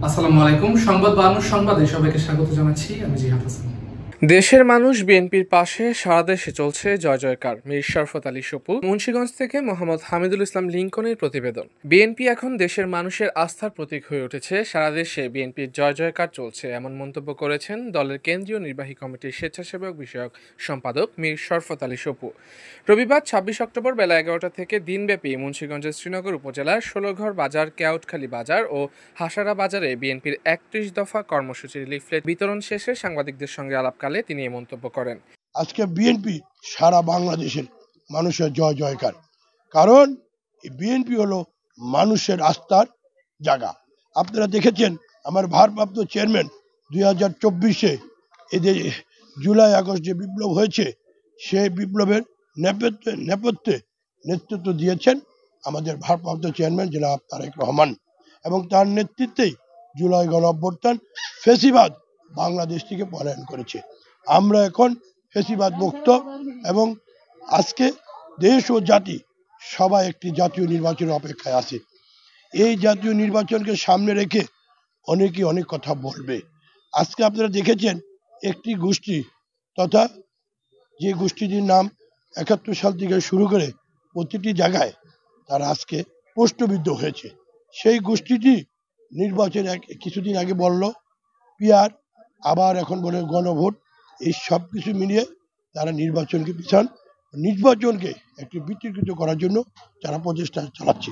আসসালামু আলাইকুম। সংবাদ বাংলা সংবাদে সবাইকে স্বাগত জানাচ্ছি। আমি জিহাদ হাসান। দেশের মানুষ বিএনপির পাশে, সারা দেশে চলছে জয় জয়কার। মীর শরফত আলী সপু, মুন্সিগঞ্জ থেকে মোহাম্মদ হামিদুল ইসলাম লিংকনের প্রতিবেদন। বিএনপি এখন দেশের মানুষের আস্থার প্রতীক হয়ে উঠেছে। সারা দেশে বিএনপির জয় জয়কার চলছে, এমন মন্তব্য করেছেন দলের কেন্দ্রীয় নির্বাহী কমিটির স্বেচ্ছাসেবক বিষয়ক সম্পাদক মীর শরফত আলী সপু। রবিবার ২৬ অক্টোবর বেলা ১১টা থেকে দিনব্যাপী মুন্সিগঞ্জের শ্রীনগর উপজেলার ষোলঘর বাজার, কেওটখালী বাজার ও হাসারা বাজারে বিএনপির ৩১ দফা কর্মসূচির লিফলেট বিতরণ শেষে সাংবাদিকদের সঙ্গে আলাপকালে তিনি এ মন্তব্য করেন। আজকে বিএনপি সারা বাংলাদেশের মানুষের জয় জয়কার, কারণ বিএনপি হলো মানুষের আস্থার জায়গা। আপনারা দেখেছেন আমার ভারপ্রাপ্ত চেয়ারম্যান ২০২৪-এ এই যে জুলাই আগস্ট যে বিপ্লব হয়েছে, সেই বিপ্লবের নেপথ্যে নেতৃত্ব দিয়েছেন আমাদের ভারপ্রাপ্ত চেয়ারম্যান জনাব তারেক রহমান, এবং তার নেতৃত্বেই জুলাই গণ অভ্যুত্থান ফ্যাসিবাদ বাংলাদেশ থেকে পলায়ন করেছে। আমরা এখন ফ্যাসিবাদ মুক্ত, এবং আজকে দেশ ও জাতি সবাই একটি জাতীয় নির্বাচনের অপেক্ষায় আছে। এই জাতীয় নির্বাচনকে সামনে রেখে অনেকে অনেক কথা বলবে। আজকে আপনারা দেখেছেন একটি গোষ্ঠী, তথা যে গোষ্ঠীটির নাম ৭১ সাল থেকে শুরু করে প্রতিটি জায়গায় তারা আজকে প্রশ্নবিদ্ধ হয়েছে। সেই গোষ্ঠীটি নির্বাচন কিছুদিন আগে বলল পিয়ার, আবার এখন বলে গণভোট। এই সব কিছু মিলিয়ে তারা নির্বাচনকে একটি বিতর্কিত করার জন্য তারা প্রচেষ্টা চালাচ্ছে।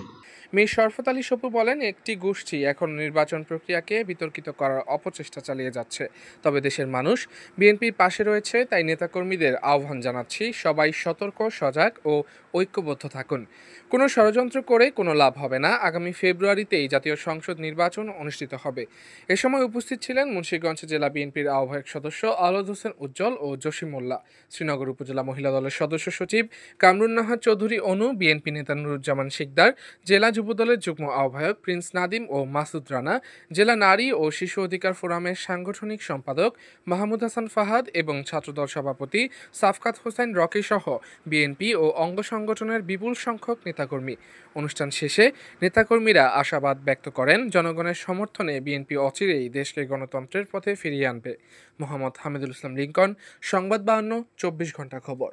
মীর শরফত আলী সপু বলেন, একটি গোষ্ঠী এখন নির্বাচন প্রক্রিয়াকে বিতর্কিত করার অপচেষ্টা চালিয়ে যাচ্ছে। তবে দেশের মানুষ বিএনপির পাশে রয়েছে, তাই নেতাকর্মীদের আহ্বান জানাচ্ছি, সবাই সতর্ক, সজাগ ও ঐক্যবদ্ধ থাকুন। কোনো ষড়যন্ত্র করে কোনো লাভ হবে না। আগামী ফেব্রুয়ারিতেই জাতীয় সংসদ নির্বাচন অনুষ্ঠিত হবে। এ সময় উপস্থিত ছিলেন মুন্সিগঞ্জ জেলা বিএনপির আহ্বায়ক সদস্য আওলাদ হোসেন উজ্জ্বল ও জসিম মোল্লা, শ্রীনগর উপজেলা মহিলা দলের সদস্য সচিব কামরুন্নাহার চৌধুরী অনু, বিএনপি নেতা নুরুজ্জামান শিকদার, জেলা যুবদলের যুগ্ম আহ্বায়ক প্রিন্স নাদিম ও মাসুদ রানা, জেলা নারী ও শিশু অধিকার ফোরামের সাংগঠনিক সম্পাদক মাহমুদ হাসান ফাহাদ এবং ছাত্রদল সভাপতি সাফকাত হোসেন রকি সহ বিএনপি ও অঙ্গ সংগঠনের বিপুল সংখ্যক নেতাকর্মী। অনুষ্ঠান শেষে নেতাকর্মীরা আশাবাদ ব্যক্ত করেন, জনগণের সমর্থনে বিএনপি অচিরেই দেশকে গণতন্ত্রের পথে ফিরিয়ে আনবে। মোহাম্মদ হামিদুল ইসলাম লিংকন, সংবাদ ৫২, ২৪ ঘন্টা খবর।